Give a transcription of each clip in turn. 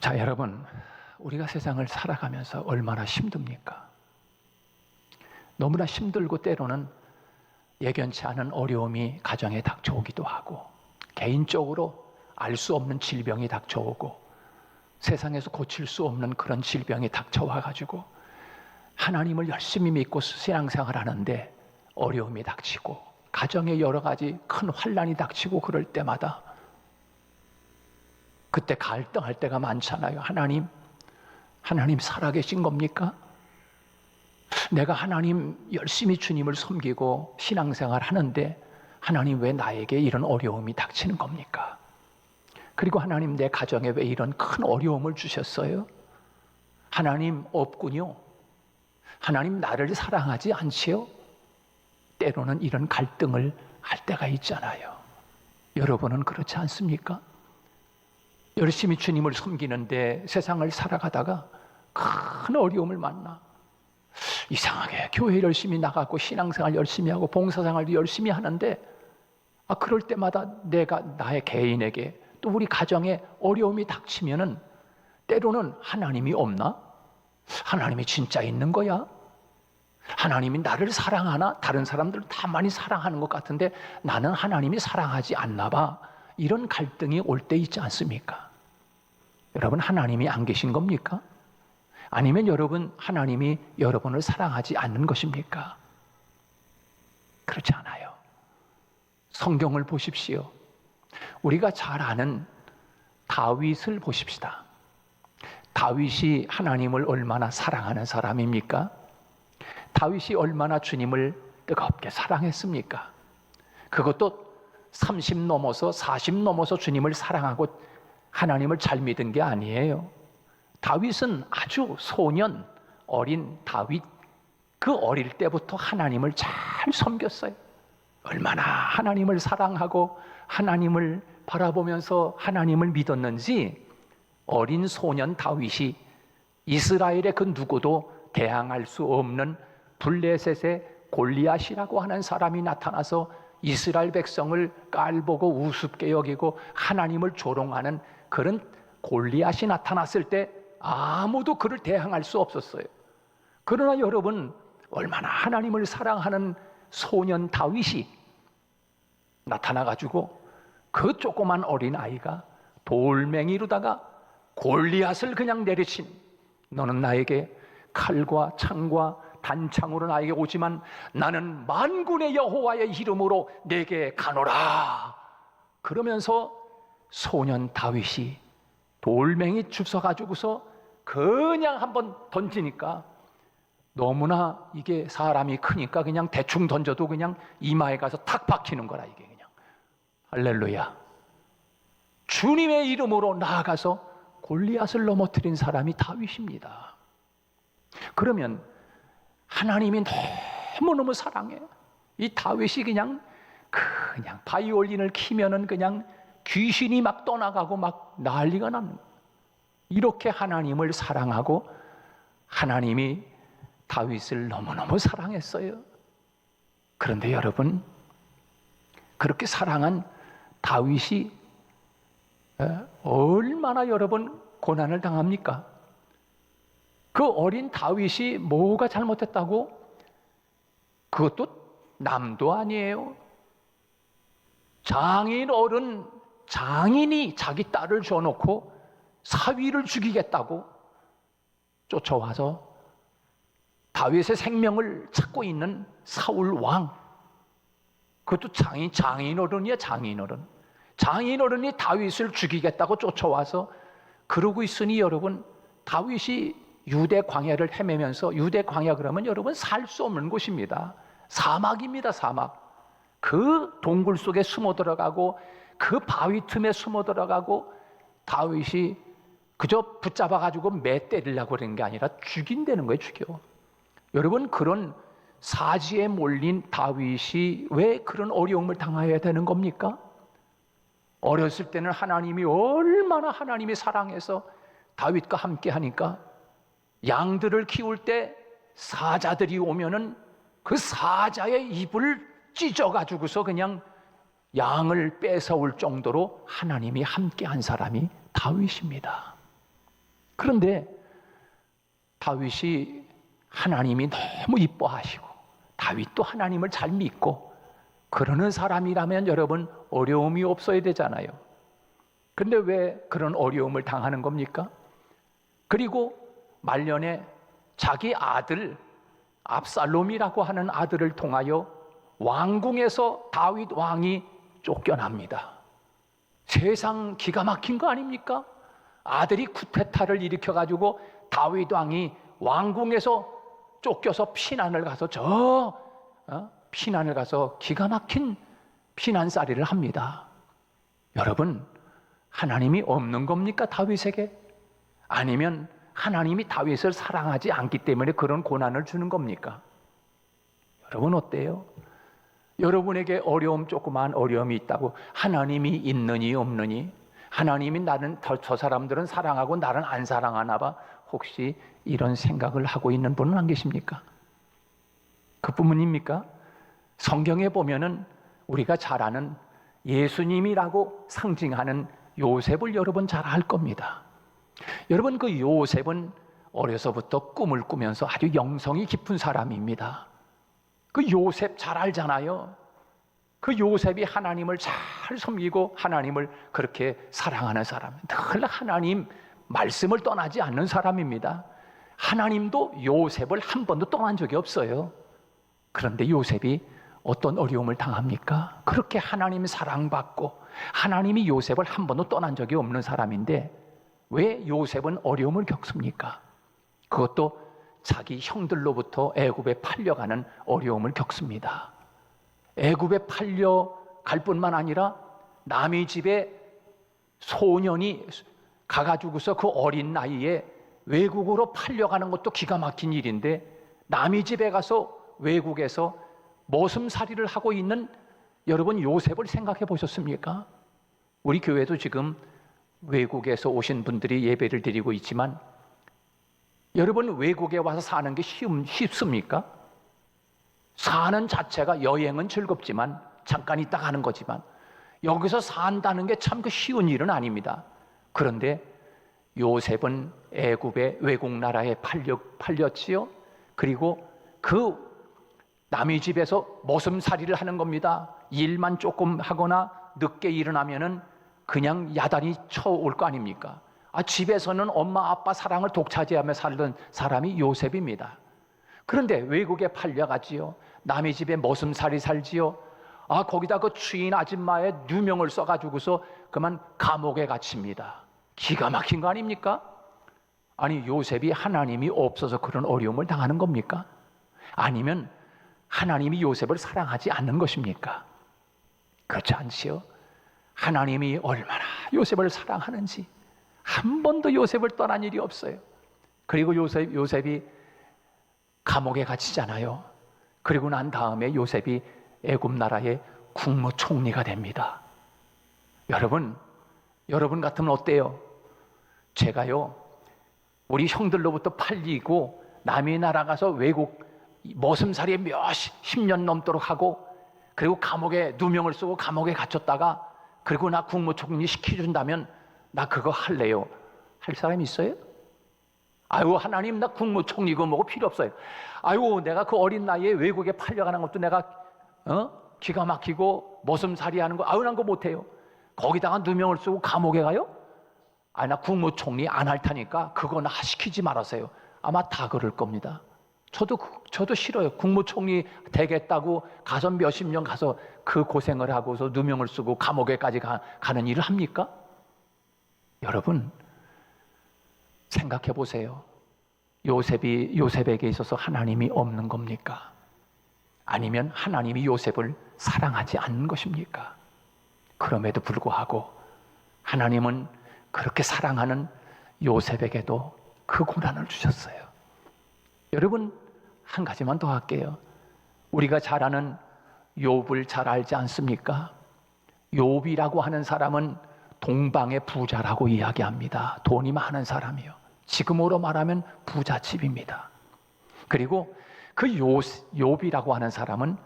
자, 여러분, 우리가 세상을 살아가면서 얼마나 힘듭니까? 너무나 힘들고 때로는 예견치 않은 어려움이 가정에 닥쳐오기도 하고, 개인적으로 알 수 없는 질병이 닥쳐오고, 세상에서 고칠 수 없는 그런 질병이 닥쳐와가지고 하나님을 열심히 믿고 신앙생활 하는데 어려움이 닥치고, 가정에 여러 가지 큰 환난이 닥치고, 그럴 때마다 그때 갈등할 때가 많잖아요. 하나님 살아계신 겁니까? 내가 하나님 열심히 주님을 섬기고 신앙생활 하는데 하나님 왜 나에게 이런 어려움이 닥치는 겁니까? 그리고 하나님 내 가정에 왜 이런 큰 어려움을 주셨어요? 하나님 없군요. 하나님 나를 사랑하지 않지요? 때로는 이런 갈등을 할 때가 있잖아요. 여러분은 그렇지 않습니까? 열심히 주님을 섬기는데 세상을 살아가다가 큰 어려움을 만나. 이상하게 교회 열심히 나가고 신앙생활 열심히 하고 봉사생활도 열심히 하는데 그럴 때마다 내가 나의 개인에게 또 우리 가정에 어려움이 닥치면은 때로는 하나님이 없나? 하나님이 진짜 있는 거야? 하나님이 나를 사랑하나? 다른 사람들은 다 많이 사랑하는 것 같은데 나는 하나님이 사랑하지 않나 봐. 이런 갈등이 올 때 있지 않습니까? 여러분, 하나님이 안 계신 겁니까? 아니면 여러분, 하나님이 여러분을 사랑하지 않는 것입니까? 그렇지 않아요. 성경을 보십시오. 우리가 잘 아는 다윗을 보십시다. 다윗이 하나님을 얼마나 사랑하는 사람입니까? 다윗이 얼마나 주님을 뜨겁게 사랑했습니까? 그것도 30 넘어서 40 넘어서 주님을 사랑하고 하나님을 잘 믿은 게 아니에요. 다윗은 아주 소년, 어린 다윗, 그 어릴 때부터 하나님을 잘 섬겼어요. 얼마나 하나님을 사랑하고 하나님을 바라보면서 하나님을 믿었는지 어린 소년 다윗이 이스라엘의 그 누구도 대항할 수 없는 블레셋의 골리앗이라고 하는 사람이 나타나서 이스라엘 백성을 깔보고 우습게 여기고 하나님을 조롱하는 그런 골리앗이 나타났을 때 아무도 그를 대항할 수 없었어요. 그러나 여러분, 얼마나 하나님을 사랑하는 소년 다윗이 나타나가지고 그 조그만 어린아이가 돌멩이로다가 골리앗을 그냥 내리친, 너는 나에게 칼과 창과 단창으로 나에게 오지만 나는 만군의 여호와의 이름으로 내게 가노라. 그러면서 소년 다윗이 돌멩이 주워가지고서 그냥 한번 던지니까 너무나 이게 사람이 크니까 그냥 대충 던져도 그냥 이마에 가서 탁 박히는 거라, 이게 그냥. 할렐루야. 주님의 이름으로 나아가서 골리앗을 넘어뜨린 사람이 다윗입니다. 그러면 하나님이 너무너무 사랑해. 이 다윗이 그냥 바이올린을 키면은 그냥 귀신이 막 떠나가고 막 난리가 나는 거예요. 이렇게 하나님을 사랑하고 하나님이 다윗을 너무너무 사랑했어요. 그런데 여러분, 그렇게 사랑한 다윗이 얼마나 여러분 고난을 당합니까? 그 어린 다윗이 뭐가 잘못했다고? 그것도 남도 아니에요. 장인 어른, 장인이 자기 딸을 줘놓고 사위를 죽이겠다고 쫓아와서 다윗의 생명을 찾고 있는 사울 왕, 그것도 장인 어른이야. 장인 어른이 다윗을 죽이겠다고 쫓아와서 그러고 있으니 여러분, 다윗이 유대 광야를 헤매면서, 유대 광야 그러면 여러분 살 수 없는 곳입니다. 사막입니다. 사막. 그 동굴 속에 숨어 들어가고 그 바위 틈에 숨어 들어가고 다윗이 그저 붙잡아가지고 매 때리려고 그러는 게 아니라 죽인다는 거예요. 죽여. 여러분, 그런 사지에 몰린 다윗이 왜 그런 어려움을 당해야 되는 겁니까? 어렸을 때는 하나님이 얼마나 하나님이 사랑해서 다윗과 함께 하니까 양들을 키울 때 사자들이 오면은 그 사자의 입을 찢어가지고서 그냥 양을 뺏어올 정도로 하나님이 함께 한 사람이 다윗입니다. 그런데 다윗이 하나님이 너무 이뻐하시고 다윗도 하나님을 잘 믿고 그러는 사람이라면 여러분 어려움이 없어야 되잖아요. 그런데 왜 그런 어려움을 당하는 겁니까? 그리고 말년에 자기 아들 압살롬이라고 하는 아들을 통하여 왕궁에서 다윗 왕이 쫓겨납니다. 세상 기가 막힌 거 아닙니까? 아들이 쿠데타를 일으켜가지고 다윗 왕이 왕궁에서 쫓겨서 피난을 가서 피난을 가서 기가 막힌 피난살이를 합니다. 여러분, 하나님이 없는 겁니까? 다윗에게? 아니면 하나님이 다윗을 사랑하지 않기 때문에 그런 고난을 주는 겁니까? 여러분 어때요? 여러분에게 조그마한 어려움이 있다고 하나님이 있느니 없느니, 하나님이 나는 저 사람들은 사랑하고 나는 안 사랑하나 봐, 혹시 이런 생각을 하고 있는 분은 안 계십니까? 그뿐입니까? 성경에 보면은 우리가 잘 아는 예수님이라고 상징하는 요셉을 여러분 잘 알 겁니다. 여러분, 그 요셉은 어려서부터 꿈을 꾸면서 아주 영성이 깊은 사람입니다. 그 요셉 잘 알잖아요. 그 요셉이 하나님을 잘 섬기고 하나님을 그렇게 사랑하는 사람, 늘 하나님 말씀을 떠나지 않는 사람입니다. 하나님도 요셉을 한 번도 떠난 적이 없어요. 그런데 요셉이 어떤 어려움을 당합니까? 그렇게 하나님 사랑받고 하나님이 요셉을 한 번도 떠난 적이 없는 사람인데 왜 요셉은 어려움을 겪습니까? 그것도 자기 형들로부터 애굽에 팔려가는 어려움을 겪습니다. 애굽에 팔려갈 뿐만 아니라 남의 집에 소년이 가가지고서 그 어린 나이에 외국으로 팔려가는 것도 기가 막힌 일인데, 남의 집에 가서 외국에서 머슴살이를 하고 있는 여러분 요셉을 생각해 보셨습니까? 우리 교회도 지금 외국에서 오신 분들이 예배를 드리고 있지만 여러분, 외국에 와서 사는 게 쉽습니까? 사는 자체가, 여행은 즐겁지만 잠깐 있다 가는 거지만 여기서 산다는 게 참 쉬운 일은 아닙니다. 그런데 요셉은 애굽의 외국 나라에 팔렸지요. 그리고 그 남의 집에서 머슴살이를 하는 겁니다. 일만 조금 하거나 늦게 일어나면은 그냥 야단이 쳐올 거 아닙니까? 집에서는 엄마 아빠 사랑을 독차지하며 살던 사람이 요셉입니다. 그런데 외국에 팔려가지요. 남의 집에 머슴살이 살지요. 거기다 그 주인 아줌마의 누명을 써가지고서 그만 감옥에 갇힙니다. 기가 막힌 거 아닙니까? 아니, 요셉이 하나님이 없어서 그런 어려움을 당하는 겁니까? 아니면 하나님이 요셉을 사랑하지 않는 것입니까? 그렇지 않지요. 하나님이 얼마나 요셉을 사랑하는지 한 번도 요셉을 떠난 일이 없어요. 그리고 요셉이 감옥에 갇히잖아요. 그리고 난 다음에 요셉이 애굽 나라의 국무총리가 됩니다. 여러분 같으면 어때요? 제가요, 우리 형들로부터 팔리고 남의 나라 가서 외국 머슴살이에 십 년 넘도록 하고, 그리고 감옥에 누명을 쓰고 감옥에 갇혔다가 그리고 나 국무총리 시켜준다면 나 그거 할래요. 할 사람 있어요? 아유, 하나님, 나 국무총리고 뭐고 필요 없어요. 아유, 내가 그 어린 나이에 외국에 팔려가는 것도 내가 기가 막히고 머슴살이 하는 거, 난 그거 못해요. 거기다가 누명을 쓰고 감옥에 가요? 나 국무총리 안 할 테니까 그거 나 시키지 말아세요. 아마 다 그럴 겁니다. 저도 싫어요. 국무총리 되겠다고 가서 몇십 년 가서 그 고생을 하고서 누명을 쓰고 감옥에까지 가는 일을 합니까? 여러분, 생각해 보세요. 요셉에게 있어서 하나님이 없는 겁니까? 아니면 하나님이 요셉을 사랑하지 않는 것입니까? 그럼에도 불구하고 하나님은 그렇게 사랑하는 요셉에게도 그 고난을 주셨어요. 여러분, 한 가지만 더 할게요. 우리가 잘 아는 욥을 잘 알지 않습니까? 욥이라고 하는 사람은 동방의 부자라고 이야기합니다. 돈이 많은 사람이요. 지금으로 말하면 부잣집입니다. 그리고 그 욥이라고 하는 사람은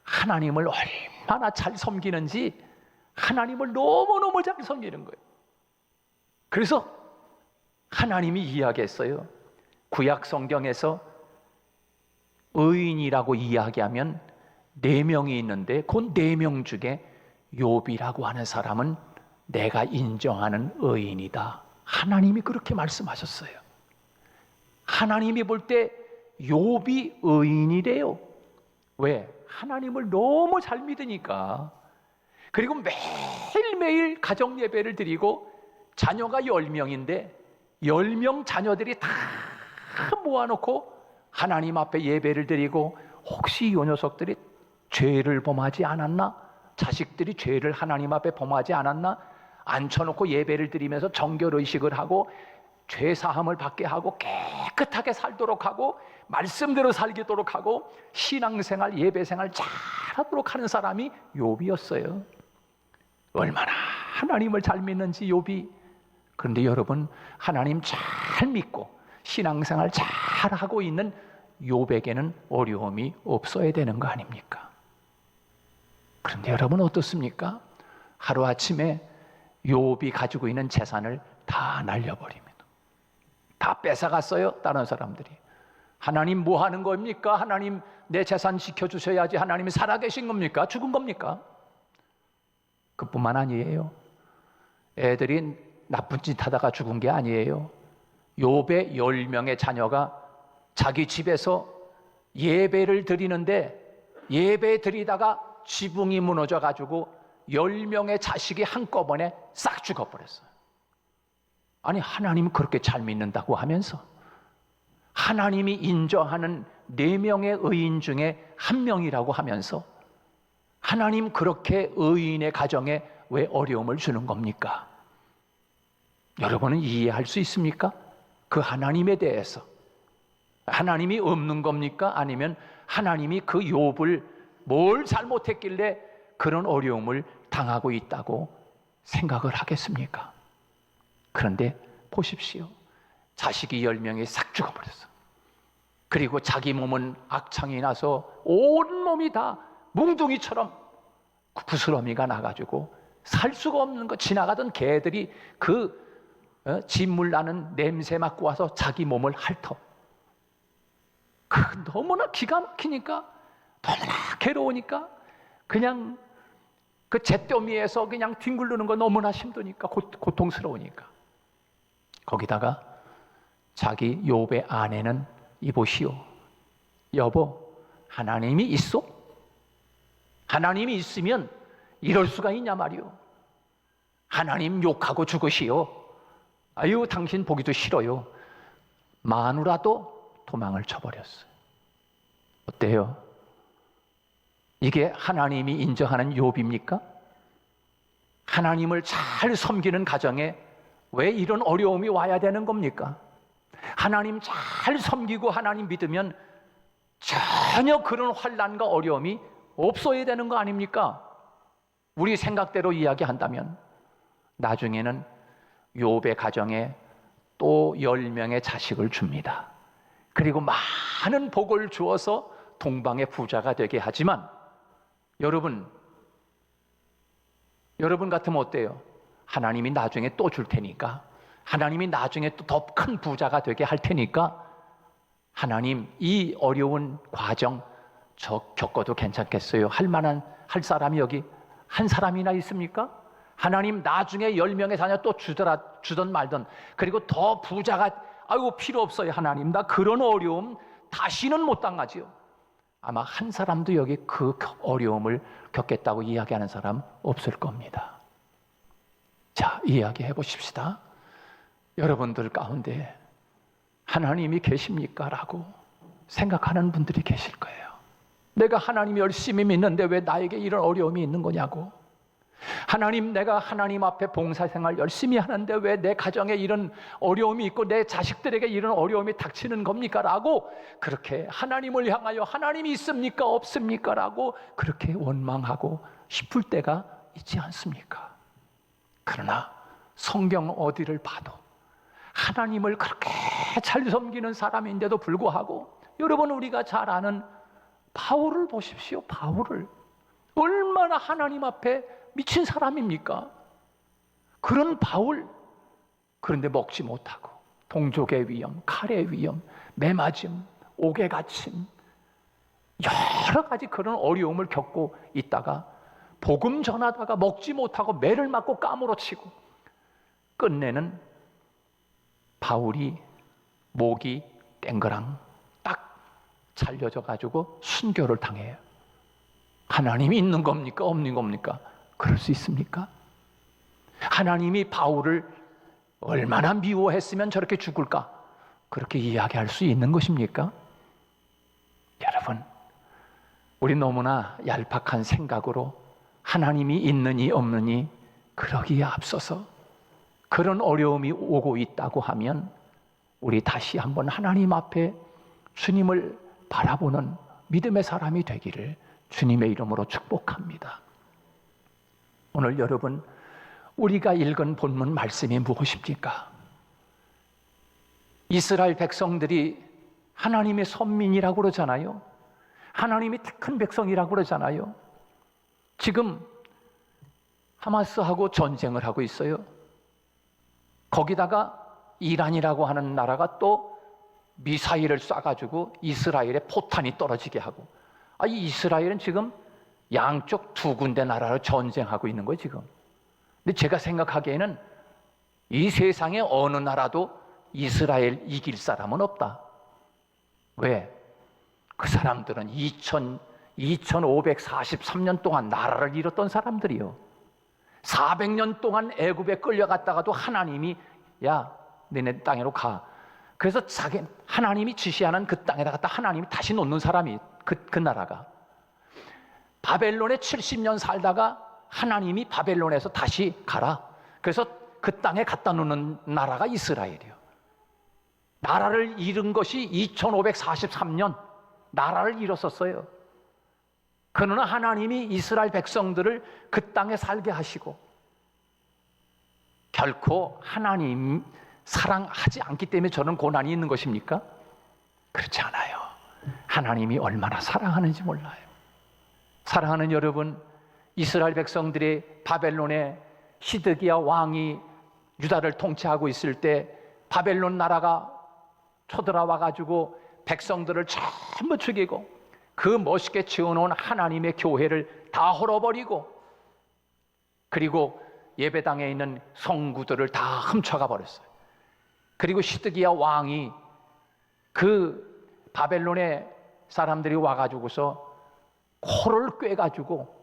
하나님을 얼마나 잘 섬기는지 하나님을 너무너무 잘 섬기는 거예요. 그래서 하나님이 이야기했어요. 구약 성경에서 의인이라고 이야기하면 4명이 있는데 그 4명 중에 욥이라고 하는 사람은 내가 인정하는 의인이다. 하나님이 그렇게 말씀하셨어요. 하나님이 볼 때 욥이 의인이래요. 왜? 하나님을 너무 잘 믿으니까. 그리고 매일매일 가정 예배를 드리고 자녀가 10명인데 10명 자녀들이 다 모아놓고 하나님 앞에 예배를 드리고 혹시 이 녀석들이 죄를 범하지 않았나? 자식들이 죄를 하나님 앞에 범하지 않았나? 앉혀놓고 예배를 드리면서 정결의식을 하고 죄사함을 받게 하고 깨끗하게 살도록 하고 말씀대로 살도록 하고 신앙생활 예배생활 잘하도록 하는 사람이 욥이었어요. 얼마나 하나님을 잘 믿는지 욥이. 그런데 여러분, 하나님 잘 믿고 신앙생활 잘하고 있는 욥에게는 어려움이 없어야 되는 거 아닙니까? 그런데 여러분 어떻습니까? 하루아침에 욥이 가지고 있는 재산을 다 날려버립니다. 다 뺏어갔어요, 다른 사람들이. 하나님 뭐 하는 겁니까? 하나님 내 재산 지켜주셔야지. 하나님이 살아계신 겁니까? 죽은 겁니까? 그뿐만 아니에요. 애들이 나쁜 짓 하다가 죽은 게 아니에요. 욥의 10명의 자녀가 자기 집에서 예배를 드리는데 예배 드리다가 지붕이 무너져가지고 10명의 자식이 한꺼번에 싹 죽어버렸어요. 아니, 하나님 그렇게 잘 믿는다고 하면서 하나님이 인정하는 4명의 의인 중에 1명이라고 하면서 하나님 그렇게 의인의 가정에 왜 어려움을 주는 겁니까? 여러분은 이해할 수 있습니까? 그 하나님에 대해서. 하나님이 없는 겁니까? 아니면 하나님이 그 욥을 뭘 잘못했길래 그런 어려움을 당하고 있다고 생각을 하겠습니까? 그런데 보십시오. 자식이 10명이 싹 죽어버렸어. 그리고 자기 몸은 악창이 나서 온 몸이 다 뭉둥이처럼 부스러미가 나가지고 살 수가 없는 거. 지나가던 개들이 그 진물 나는 냄새 맡고 와서 자기 몸을 핥어. 너무나 기가 막히니까, 너무나 괴로우니까 그냥 그 잿더미에서 그냥 뒹굴르는 거 너무나 힘드니까, 고통스러우니까. 거기다가 자기 욥의 아내는 이보시오. 여보, 하나님이 있어? 하나님이 있으면 이럴 수가 있냐 말이오. 하나님 욕하고 죽으시오. 아유, 당신 보기도 싫어요. 마누라도 도망을 쳐버렸어요. 어때요? 이게 하나님이 인정하는 욥입니까? 하나님을 잘 섬기는 가정에 왜 이런 어려움이 와야 되는 겁니까? 하나님 잘 섬기고 하나님 믿으면 전혀 그런 환난과 어려움이 없어야 되는 거 아닙니까? 우리 생각대로 이야기한다면 나중에는 욥의 가정에 또 10명의 자식을 줍니다. 그리고 많은 복을 주어서 동방의 부자가 되게 하지만 여러분 같으면 어때요? 하나님이 나중에 또 줄 테니까, 하나님이 나중에 또 더 큰 부자가 되게 할 테니까 하나님 이 어려운 과정 저 겪어도 괜찮겠어요? 할 사람이 여기 한 사람이나 있습니까? 하나님 나중에 10명의 자녀 또 주던 말던, 그리고 더 부자가 아이고 필요 없어요. 하나님 나 그런 어려움 다시는 못 당하지요. 아마 한 사람도 여기 그 어려움을 겪겠다고 이야기하는 사람 없을 겁니다. 자, 이야기해 보십시다. 여러분들 가운데 하나님이 계십니까? 라고 생각하는 분들이 계실 거예요. 내가 하나님 열심히 믿는데 왜 나에게 이런 어려움이 있는 거냐고. 하나님, 내가 하나님 앞에 봉사생활 열심히 하는데 왜 내 가정에 이런 어려움이 있고 내 자식들에게 이런 어려움이 닥치는 겁니까? 라고 그렇게 하나님을 향하여 하나님이 있습니까? 없습니까? 라고 그렇게 원망하고 싶을 때가 있지 않습니까? 그러나 성경 어디를 봐도 하나님을 그렇게 잘 섬기는 사람인데도 불구하고, 여러분 우리가 잘 아는 바울을 보십시오. 바울을 얼마나 하나님 앞에 미친 사람입니까? 그런 바울, 그런데 먹지 못하고 동족의 위험, 칼의 위험, 매맞음, 옥에 갇힘, 여러 가지 그런 어려움을 겪고 있다가 복음 전하다가 먹지 못하고 매를 맞고 까무러치고 끝내는 바울이 목이 땡그랑 딱 잘려져 가지고 순교를 당해요. 하나님이 있는 겁니까? 없는 겁니까? 그럴 수 있습니까? 하나님이 바울을 얼마나 미워했으면 저렇게 죽을까? 그렇게 이야기할 수 있는 것입니까? 여러분, 우리 너무나 얄팍한 생각으로 하나님이 있느니 없느니 그러기에 앞서서 그런 어려움이 오고 있다고 하면 우리 다시 한번 하나님 앞에 주님을 바라보는 믿음의 사람이 되기를 주님의 이름으로 축복합니다. 오늘 여러분, 우리가 읽은 본문 말씀이 무엇입니까? 이스라엘 백성들이 하나님의 선민이라고 그러잖아요. 하나님이 택한 백성이라고 그러잖아요. 지금 하마스하고 전쟁을 하고 있어요. 거기다가 이란이라고 하는 나라가 또 미사일을 쏴가지고 이스라엘에 포탄이 떨어지게 하고, 이 이스라엘은 지금 양쪽 두 군데 나라로 전쟁하고 있는 거예요, 지금. 근데 제가 생각하기에는 이 세상에 어느 나라도 이스라엘 이길 사람은 없다. 왜? 그 사람들은 2543년 동안 나라를 잃었던 사람들이요. 400년 동안 애굽에 끌려갔다가도 하나님이 야, 너네 땅으로 가. 그래서 하나님이 지시하는 그 땅에다 갖다 하나님이 다시 놓는 사람이 그 나라가. 바벨론에 70년 살다가 하나님이 바벨론에서 다시 가라. 그래서 그 땅에 갖다 놓는 나라가 이스라엘이요. 나라를 잃은 것이 2543년 나라를 잃었었어요. 그러나 하나님이 이스라엘 백성들을 그 땅에 살게 하시고, 결코 하나님 사랑하지 않기 때문에 저는 고난이 있는 것입니까? 그렇지 않아요. 하나님이 얼마나 사랑하는지 몰라요. 사랑하는 여러분, 이스라엘 백성들이 바벨론의 시드기야 왕이 유다를 통치하고 있을 때 바벨론 나라가 쳐들어와 가지고 백성들을 전부 죽이고 그 멋있게 지어놓은 하나님의 교회를 다 헐어버리고, 그리고 예배당에 있는 성구들을 다 훔쳐가 버렸어요. 그리고 시드기야 왕이 그 바벨론의 사람들이 와가지고서 코를 꿰가지고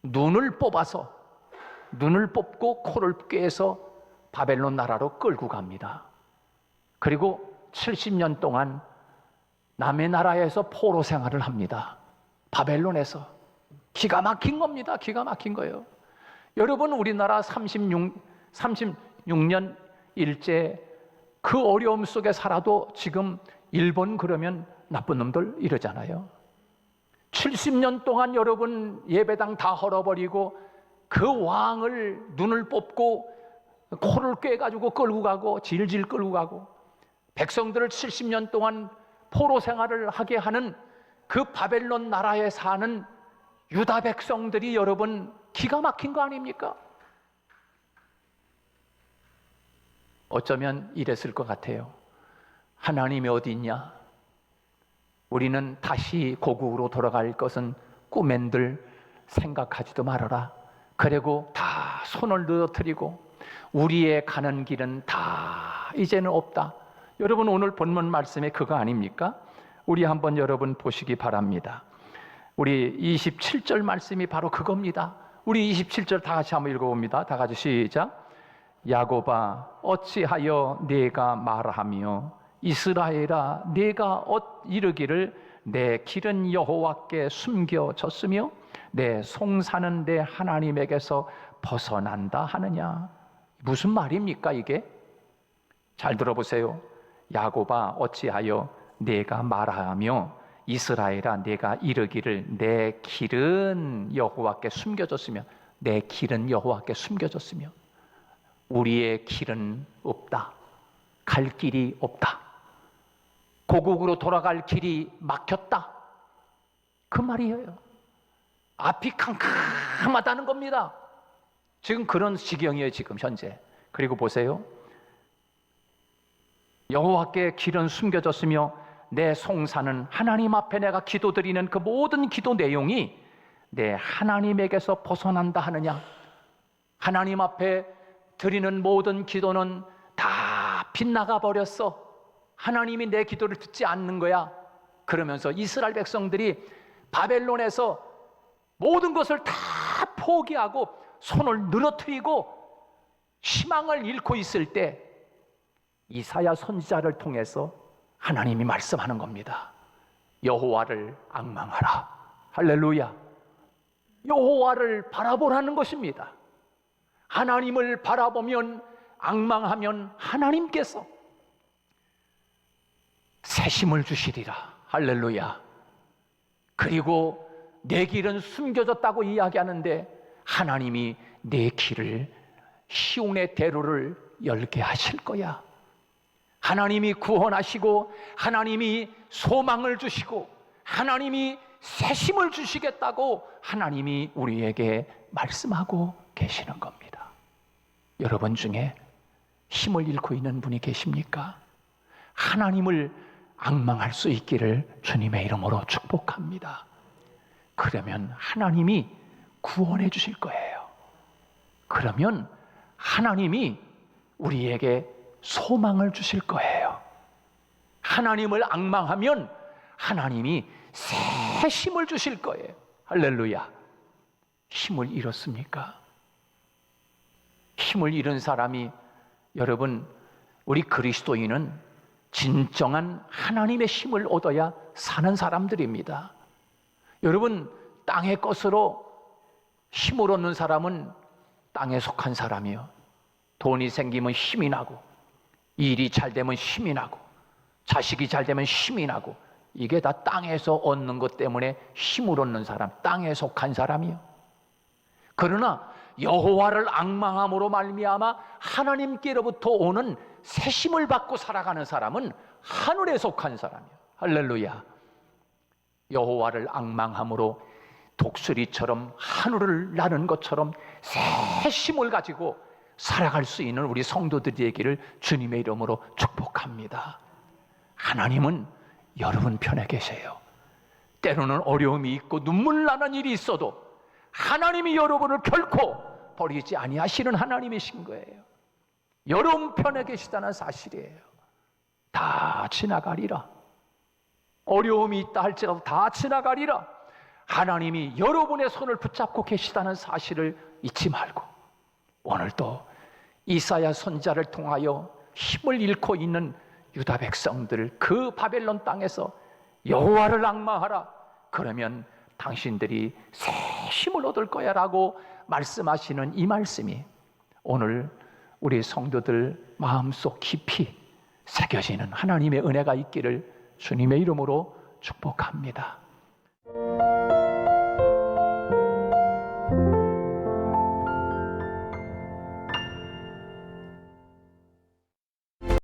눈을 뽑고 코를 꿰서 바벨론 나라로 끌고 갑니다. 그리고 70년 동안 남의 나라에서 포로 생활을 합니다. 바벨론에서. 기가 막힌 겁니다. 기가 막힌 거예요. 여러분, 우리나라 36년 일제 그 어려움 속에 살아도 지금 일본 그러면 나쁜 놈들 이러잖아요. 70년 동안 여러분 예배당 다 헐어버리고 그 왕을 눈을 뽑고 코를 꿰가지고 끌고 가고 질질 끌고 가고 백성들을 70년 동안 포로 생활을 하게 하는 그 바벨론 나라에 사는 유다 백성들이 여러분 기가 막힌 거 아닙니까? 어쩌면 이랬을 것 같아요. 하나님이 어디 있냐? 우리는 다시 고국으로 돌아갈 것은 꿈엔들 생각하지도 말아라. 그리고 다 손을 늘어뜨리고 우리의 가는 길은 다 이제는 없다. 여러분, 오늘 본문 말씀에 그거 아닙니까? 우리 한번 여러분 보시기 바랍니다. 우리 27절 말씀이 바로 그겁니다. 우리 27절 다 같이 한번 읽어봅니다. 다 같이 시작. 야곱아 어찌하여 네가 말하며 이스라엘아 네가 이르기를 내 길은 여호와께 숨겨졌으며 내 송사는 내 하나님에게서 벗어난다 하느냐. 무슨 말입니까 이게? 잘 들어보세요. 야곱아 어찌하여 네가 말하며 이스라엘아 네가 이르기를 내 길은 여호와께 숨겨졌으며 내 길은 여호와께 숨겨졌으며 우리의 길은 없다. 갈 길이 없다. 고국으로 돌아갈 길이 막혔다. 그 말이에요. 앞이 캄캄하다는 겁니다. 지금 그런 지경이에요, 지금 현재. 그리고 보세요. 여호와께 길은 숨겨졌으며 내 송사는 하나님 앞에 내가 기도드리는 그 모든 기도 내용이 내 하나님에게서 벗어난다 하느냐? 하나님 앞에 드리는 모든 기도는 다 빗나가 버렸어. 하나님이 내 기도를 듣지 않는 거야. 그러면서 이스라엘 백성들이 바벨론에서 모든 것을 다 포기하고 손을 늘어뜨리고 희망을 잃고 있을 때 이사야 선지자를 통해서 하나님이 말씀하는 겁니다. 여호와를 앙망하라. 할렐루야. 여호와를 바라보라는 것입니다. 하나님을 바라보면, 앙망하면 하나님께서 새 힘을 주시리라. 할렐루야. 그리고 내 길은 숨겨졌다고 이야기하는데 하나님이 내 길을, 시온의 대로를 열게 하실 거야. 하나님이 구원하시고 하나님이 소망을 주시고 하나님이 새 힘을 주시겠다고 하나님이 우리에게 말씀하고 계시는 겁니다. 여러분 중에 힘을 잃고 있는 분이 계십니까? 하나님을 앙망할 수 있기를 주님의 이름으로 축복합니다. 그러면 하나님이 구원해 주실 거예요. 그러면 하나님이 우리에게 소망을 주실 거예요. 하나님을 앙망하면 하나님이 새 힘을 주실 거예요. 할렐루야. 힘을 잃었습니까? 힘을 잃은 사람이, 여러분, 우리 그리스도인은 진정한 하나님의 힘을 얻어야 사는 사람들입니다. 여러분, 땅의 것으로 힘을 얻는 사람은 땅에 속한 사람이요. 돈이 생기면 힘이 나고, 일이 잘 되면 힘이 나고, 자식이 잘 되면 힘이 나고, 이게 다 땅에서 얻는 것 때문에 힘을 얻는 사람, 땅에 속한 사람이요. 그러나 여호와를 앙망함으로 말미암아 하나님께로부터 오는 새 힘을 받고 살아가는 사람은 하늘에 속한 사람이요. 할렐루야. 여호와를 앙망함으로 독수리처럼 하늘을 나는 것처럼 새 힘을 가지고 살아갈 수 있는 우리 성도들이 되기를 주님의 이름으로 축복합니다. 하나님은 여러분 편에 계세요. 때로는 어려움이 있고 눈물 나는 일이 있어도 하나님이 여러분을 결코 버리지 아니하시는 하나님이신 거예요. 여러분 편에 계시다는 사실이에요. 다 지나가리라. 어려움이 있다 할지라도 다 지나가리라. 하나님이 여러분의 손을 붙잡고 계시다는 사실을 잊지 말고, 오늘도 이사야 선지자를 통하여 힘을 잃고 있는 유다 백성들, 그 바벨론 땅에서 여호와를 앙망하라. 그러면 당신들이 새 힘을 얻을 거야 라고 말씀하시는 이 말씀이 오늘 우리 성도들 마음속 깊이 새겨지는 하나님의 은혜가 있기를 주님의 이름으로 축복합니다.